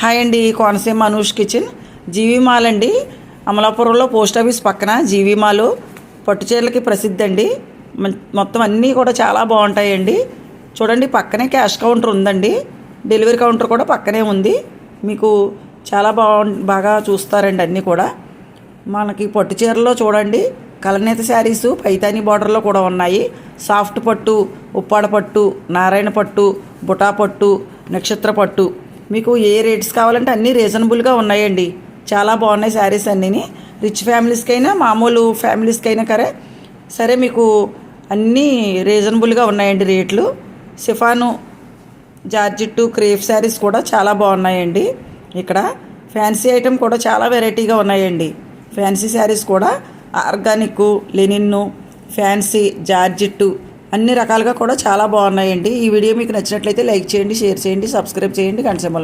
Hi అండి, Konaseema Anush kitchen. జీవి mall అండి, అమలాపురంలో పోస్ట్ ఆఫీస్ పక్కన జీవి మాల్ పట్టు చీరలకి ప్రసిద్ధి అండి. మొత్తం అన్నీ కూడా చాలా బాగుంటాయండి. చూడండి, పక్కనే క్యాష్ కౌంటర్ ఉందండి, డెలివరీ కౌంటర్ కూడా పక్కనే ఉంది. మీకు చాలా బాగా చూస్తారండి అన్నీ కూడా. మనకి పట్టు చీరల్లో చూడండి, కలనేత శారీసు పైతాని బార్డర్లో కూడా ఉన్నాయి. సాఫ్ట్ పట్టు, ఉప్పాడ పట్టు, నారాయణ పట్టు, బుటా పట్టు, నక్షత్ర పట్టు, మీకు ఏ రేట్స్ కావాలంటే అన్నీ రీజనబుల్గా ఉన్నాయండి. చాలా బాగున్నాయి శారీస్ అన్నీ. రిచ్ ఫ్యామిలీస్కైనా మామూలు ఫ్యామిలీస్కైనా సరే మీకు అన్నీ రీజనబుల్గా ఉన్నాయండి రేట్లు. సిఫాను, జార్జిట్టు, క్రేప్ శారీస్ కూడా చాలా బాగున్నాయండి. ఇక్కడ ఫ్యాన్సీ ఐటెం కూడా చాలా వెరైటీగా ఉన్నాయండి. ఫ్యాన్సీ శారీస్ కూడా ఆర్గానిక్, లెనిన్ను, ఫ్యాన్సీ, జార్జిట్టు అన్ని రకాలుగా కూడా చాలా బాగున్నాయండి. ఈ వీడియో మీకు నచ్చినట్లయితే లైక్ చేయండి, షేర్ చేయండి, సబ్స్క్రైబ్ చేయండి, గంట సింబల్